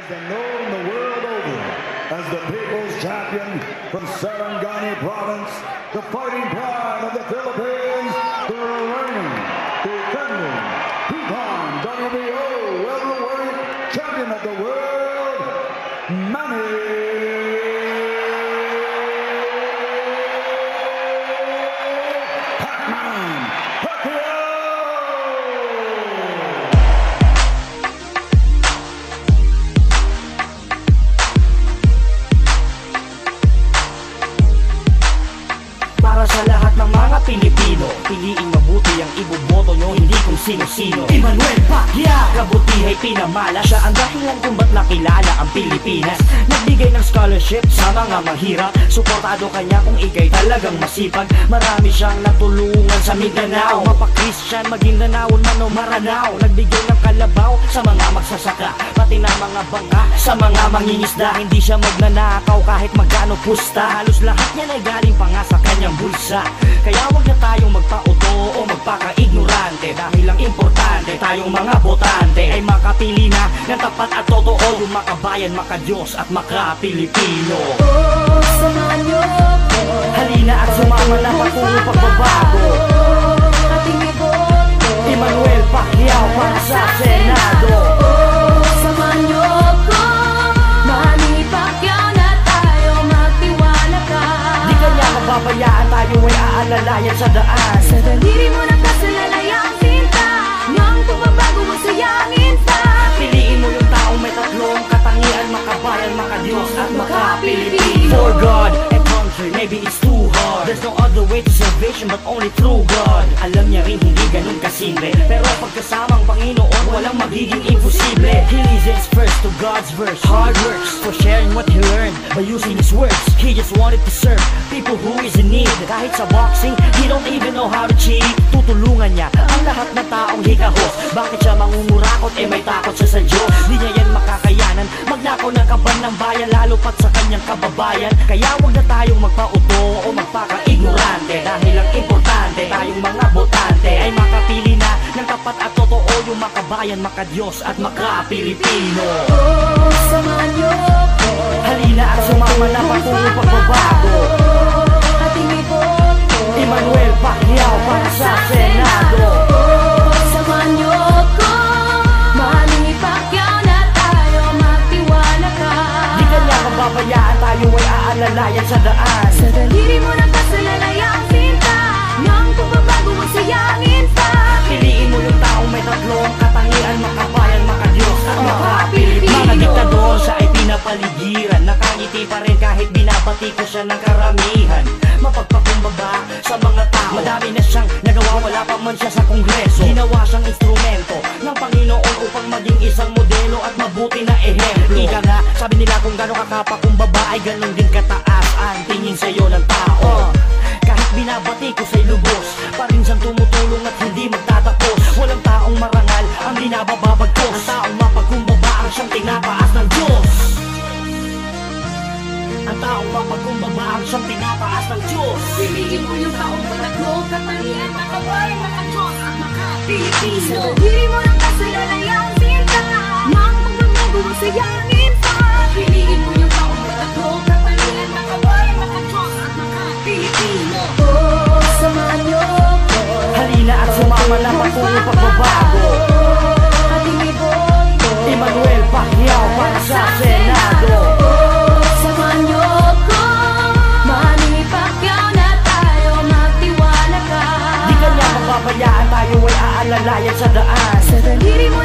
has been known the world over as the people's champion from Sarangani province, the fighting pride of the Philippines, the reigning, defending, two-time WBO welterweight champion of the world, Manny para sa lahat ng mga Pilipino, piliing mabuti ang iboboto nyo, hindi kung sino-sino. Emmanuel Pacquiao, kabutihay pinamala, siya ang dahilan kung ba't nakilala ang Pilipinas. Nagbigay ng scholarship sa mga mahirap, suportado kanya kung ikay talagang masipag. Marami siyang natulungan sa Mindanao, mapa-Christian, Maguindanao, man o Maranao. Nagbigay ng kalabaw sa mga magsasaka, pati na mga bangka sa mga mangingisda. Hindi siya magnanakaw kahit magkano pusta, halos lahat niyan ay galing pa nga sa kanyang bulsa. Kaya wag na tayong magpauto o magpaka-ignorante, dahil ang importante tayong mga botante ay makapili na ng tapat at totoo, yung makabayan, makadiyos at maka-Pilipino. Samahan niyo ko, halina at sumama na patungo pagbabago. ating iboto. Emmanuel Pacquiao para sa Senado. Samahan niyo ko, Manny Pacquiao na tayo, magtiwala ka. Di kanya mababayaan, tayo ay aalalayan sa daan. Sa daliri mo ng kasalalayang sinta, nang pagbabago mo sayangin pa. Piliin mo yung taong may tatlong katangian, makabayan, makadiyos at maka-Pilipino. For God and country, maybe it's too hard. There's no other way to salvation but only through God. Alam niya rin hindi ganun kasimple, pero pagkasamang Panginoon, walang magiging imposible. He listens first to God's verse, hard works for sharing what he learned by using his words. He just wanted to serve people who is in need. Kahit sa boxing, he don't even know how to cheat. Tutulungan niya ang lahat na taong hikahos. Bakit siya mangungurakot? Eh may takot siya sa Diyos. Di niya yan makakayanan magnakaw ng kaban ng bayan, lalo pat sa kanyang kababayan. Kaya wag na tayong magpauto o magpaka-ignorante, dahil ang importante tayong mga botante ay makapili na ng tapat at totoo, yung makabayan, makadiyos at maka-Pilipino. Samahan niyo ko, Halina at sumama na patungo pagbabago. ating iboto. Emmanuel Pacquiao para sa Senado. Samahan niyo ko, Manny Pacquiao na tayo, magtiwala ka. Di kanya mababayaan, tayo ay aalalayan sa daan. Sa daliri mo ng kasalalayang sinta, nang pagbabago mo sayangin pa. Piliin mo yung taong may tatlong katangian, makabayan, makadiyos at maka-Pilipino. Mga diktador siya ay pinapaligiran, nakangiti pa rin kahit binabati ko siya ng karamihan. Mapagpakumbaba sa mga tao, madami na siyang nagawa, wala pa man siya sa kongreso. Ginawa siyang instrumento ng Panginoon upang maging isang modelo at mabuti na ehemplo. Ika nga, sabi nila kung gano'ng kakapakumbaba ay ganun din kataas ang tingin sa'yo ng tao. Kahit binabati ko sa'y lubos, pa rin siyang tumutulong at hindi magtatapos. Walang taong marangal ang binababagkos, ang taong mapagkumbaba ang siyang tinataas ng Diyos. Ang taong mapagkumbaba ang siyang tinataas ng Diyos. Piliin mo yung taong pataglong katangian, makabayan, makadiyos at maka-Pilipino. Sa daliri mo ng kasalalayang sinta, nang pagbabago mo sayangin pa. Piliin mo yung taong pataglong katangian, makabayan, makadiyos at maka-Pilipino. Samahan niyo ko, Halina at sumama na patungo pagbabago. ating iboto. Emmanuel Pacquiao para sa Senado. Samahan niyo ko, Manny Pacquiao na tayo, magtiwala ka. Di kanya mababayaan, tayo ay aalalayan sa daan. Sa daliri mo